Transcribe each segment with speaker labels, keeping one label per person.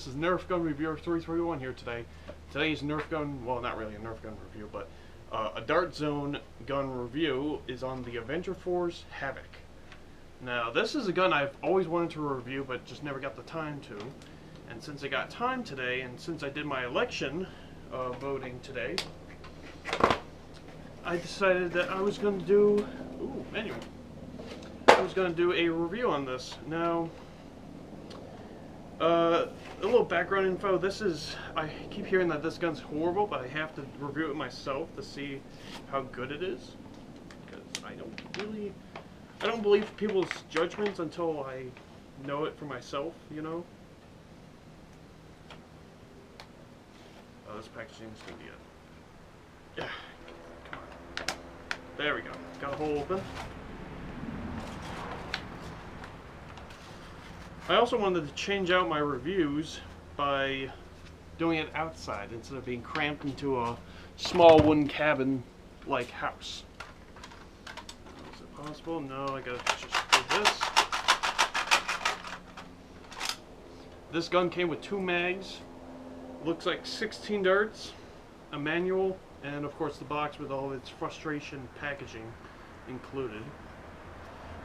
Speaker 1: This is Nerf Gun Reviewer 331 here today. Today's Nerf gun, well, not really a Nerf gun review, but a Dart Zone gun review is on the Avenger Force Havok. Now, this is a gun I've always wanted to review, but just never got the time to. And since I got time today, and since I did my election voting today, I decided that I was going to do, manual. I was going to do a review on this. Now, a little background info. I keep hearing that this gun's horrible, but I have to review it myself to see how good it is. Because I don't believe people's judgments until I know it for myself, you know? Oh, this packaging is going to be good. Yeah, come on. There we go. Got a hole open. I also wanted to change out my reviews by doing it outside instead of being cramped into a small wooden cabin-like house. Is it possible? No, I gotta just do this. This gun came with 2 mags. Looks like 16 darts, a manual, and of course the box with all its frustration packaging included.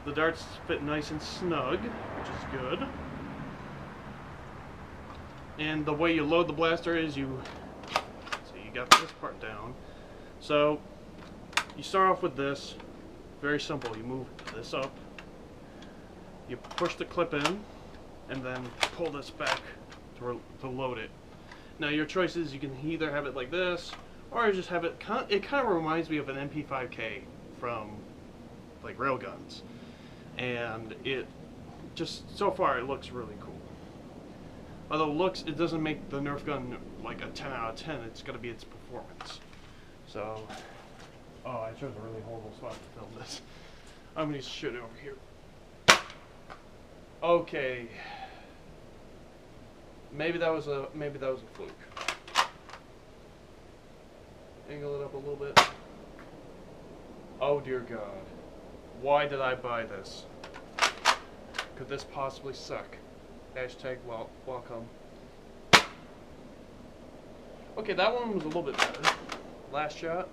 Speaker 1: The darts fit nice and snug, which is good. And the way you load the blaster is you got this part down. So you start off with this, very simple. You move this up, you push the clip in, and then pull this back to load it. Now your choice is you can either have it like this, or just have it. It kind of reminds me of an MP5K from like railguns. And it just, so far, it looks really cool. Although it doesn't make the Nerf gun like a 10 out of 10. It's got to be its performance. So, I chose a really horrible spot to film this. I'm gonna shoot it over here. Okay. Maybe that was a fluke. Angle it up a little bit. Oh dear God. Why did I buy this? Could this possibly suck? Hashtag welcome. Okay, that one was a little bit better. Last shot.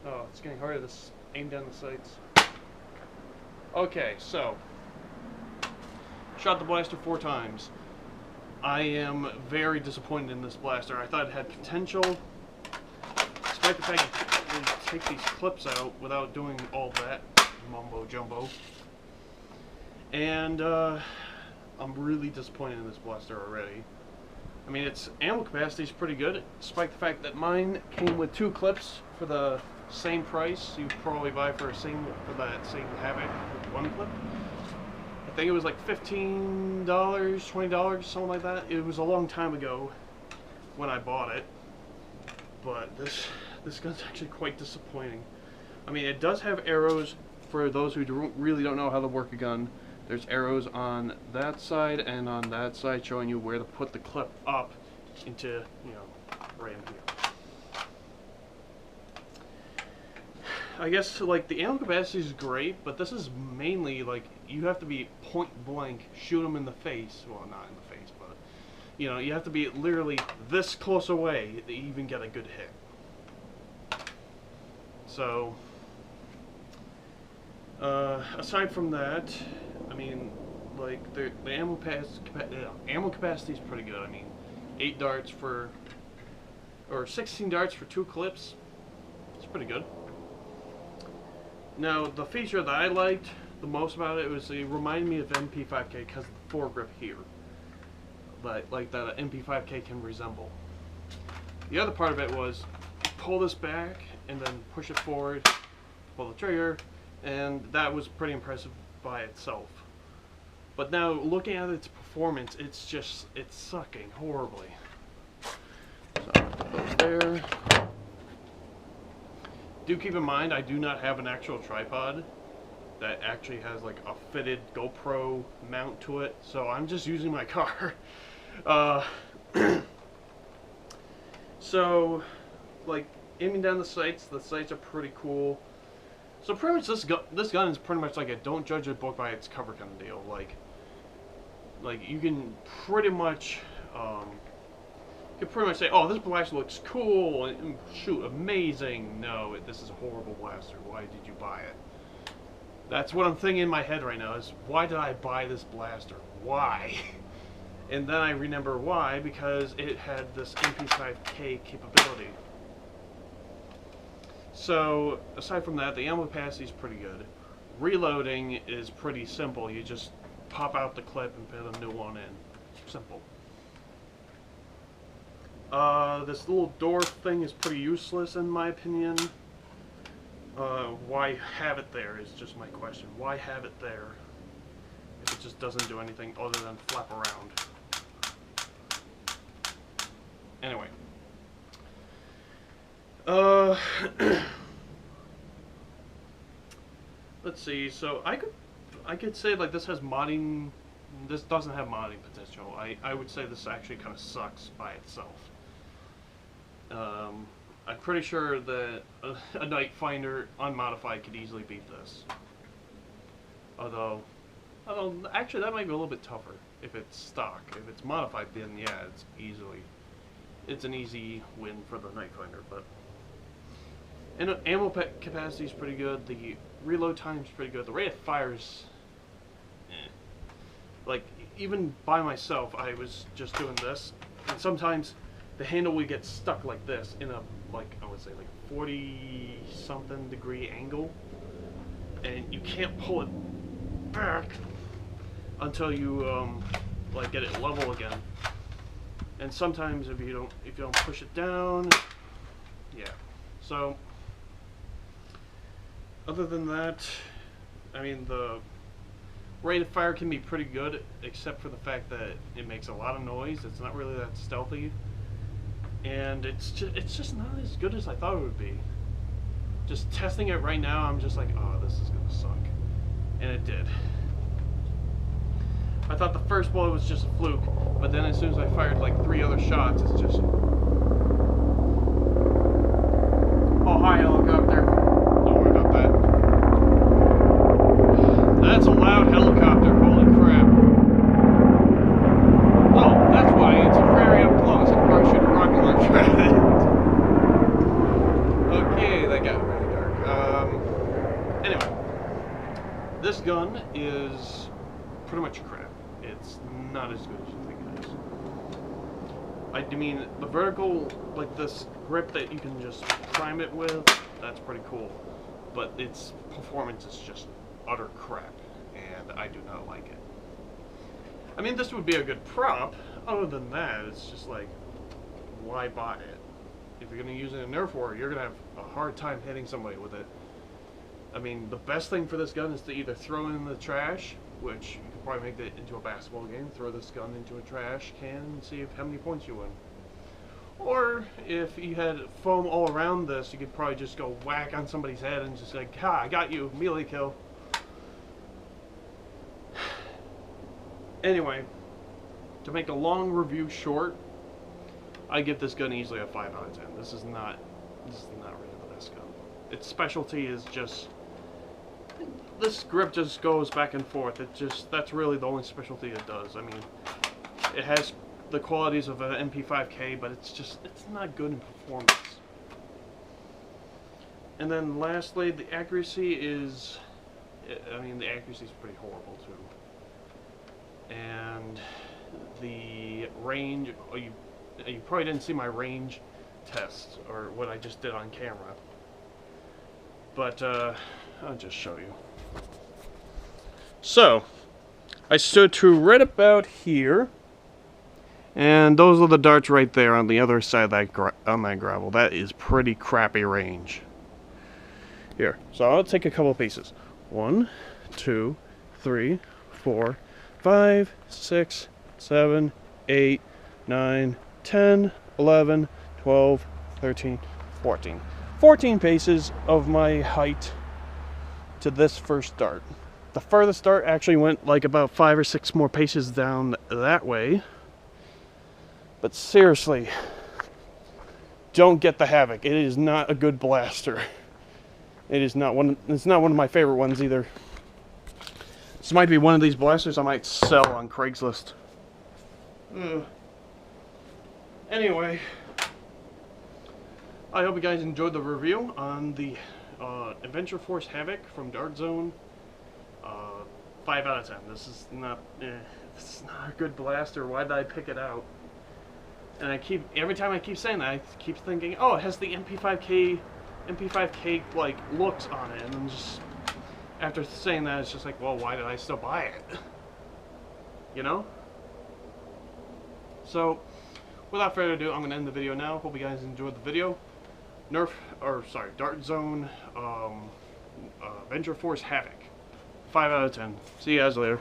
Speaker 1: Oh, it's getting harder to aim down the sights. Okay, so. Shot the blaster 4 times. I am very disappointed in this blaster. I thought it had potential. Despite the fact that take these clips out without doing all that mumbo jumbo, and I'm really disappointed in this blaster already. I mean, its ammo capacity is pretty good, despite the fact that mine came with 2 clips for the same price you'd probably buy for that same Havok with 1 clip. I think it was like $15, $20, something like that. It was a long time ago when I bought it, but this gun's actually quite disappointing. I mean, it does have arrows for those who really don't know how to work a gun. There's arrows on that side and on that side showing you where to put the clip up into, right in here. I guess, like, the ammo capacity is great, but this is mainly, like, you have to be point blank, shoot them in the face. Well, not in the face, but, you have to be literally this close away to even get a good hit. So, aside from that, I mean, like, the ammo capacity is pretty good. I mean, 16 darts for 2 clips. It's pretty good. Now, the feature that I liked the most about it was it reminded me of MP5K because of the foregrip here, like that an MP5K can resemble. The other part of it was pull this back and then push it forward, pull the trigger, and that was pretty impressive by itself. But now, looking at its performance, it's sucking horribly. So, put those there. Do keep in mind, I do not have an actual tripod that actually has like a fitted GoPro mount to it, so I'm just using my car. So, like, aiming down the sights are pretty cool. So pretty much this gun is pretty much like a don't judge a book by its cover kind of deal. Like, like you can pretty much say, oh, this blaster looks cool and shoot amazing. No, this is a horrible blaster. Why did you buy it? That's what I'm thinking in my head right now, is why did I buy this blaster? Why? And then I remember why, because it had this MP5K capability. So, aside from that, the ammo capacity is pretty good. Reloading is pretty simple. You just pop out the clip and put a new one in. Simple. This little door thing is pretty useless in my opinion. Why have it there is just my question. Why have it there if it just doesn't do anything other than flap around? Anyway. Let's see, so I could say like this has modding, this doesn't have modding potential. I would say this actually kind of sucks by itself. I'm pretty sure that a Night Finder unmodified could easily beat this. Although actually that might be a little bit tougher if it's stock. If it's modified, then yeah, it's an easy win for the Night Finder. But and ammo capacity is pretty good. The reload time is pretty good. The rate of fires, like even by myself, I was just doing this, and sometimes the handle would get stuck like this in a, like, I would say like 40 something degree angle, and you can't pull it back until you like get it level again. And sometimes if you don't push it down, yeah. So other than that, I mean, the rate of fire can be pretty good, except for the fact that it makes a lot of noise. It's not really that stealthy. And it's just not as good as I thought it would be. Just testing it right now, I'm just like, oh, this is gonna suck. And it did. I thought the first bullet was just a fluke, but then as soon as I fired like 3 other shots, it's just... Oh, hi, helicopter. Don't worry about that. That's a loud helicopter, holy crap. Oh, that's why it's very up close. I probably should have rocket launcher at it. Okay, that got really dark. Anyway, this gun is pretty much crap. It's not as good as you think it is. I mean, the vertical, like this grip that you can just prime it with, that's pretty cool. But its performance is just utter crap, and I do not like it. I mean, this would be a good prop. Other than that, it's just like, why buy it? If you're going to use it in Nerf war, you're going to have a hard time hitting somebody with it. I mean, the best thing for this gun is to either throw it in the trash, which you could probably make it into a basketball game, throw this gun into a trash can and see how many points you win. Or, if you had foam all around this, you could probably just go whack on somebody's head and just like, ha, I got you, melee kill. Anyway, to make a long review short, I give this gun easily a 5 out of 10. This is not really the best gun. Its specialty is just, this grip just goes back and forth. That's really the only specialty it does. I mean, it has the qualities of an MP5K, but it's not good in performance. And then lastly, the accuracy is, I mean, the accuracy is pretty horrible too. And the range, you probably didn't see my range test, or what I just did on camera. But, I'll just show you. So, I stood to right about here, and those are the darts right there on the other side of that gravel. That is pretty crappy range. Here, so I'll take a couple pieces. 1, 2, 3, 4, 5, 6, 7, 8, 9, 10, 11, 12, 13, 14. 14 paces of my height to this first dart. The furthest dart actually went like about 5 or 6 more paces down that way. But seriously, don't get the Havok. It is not a good blaster. It's not one of my favorite ones either. This might be one of these blasters I might sell on Craigslist. Anyway, I hope you guys enjoyed the review on the Adventure Force Havok from Dart Zone. 5 out of 10. This is not a good blaster. Why did I pick it out? And every time I keep saying that, I keep thinking, oh, it has the MP5K like looks on it, and then just after saying that, it's just like, well, why did I still buy it? You know? So, without further ado, I'm going to end the video now. Hope you guys enjoyed the video. Dart Zone, Adventure Force Havok. 5 out of 10. See you guys later.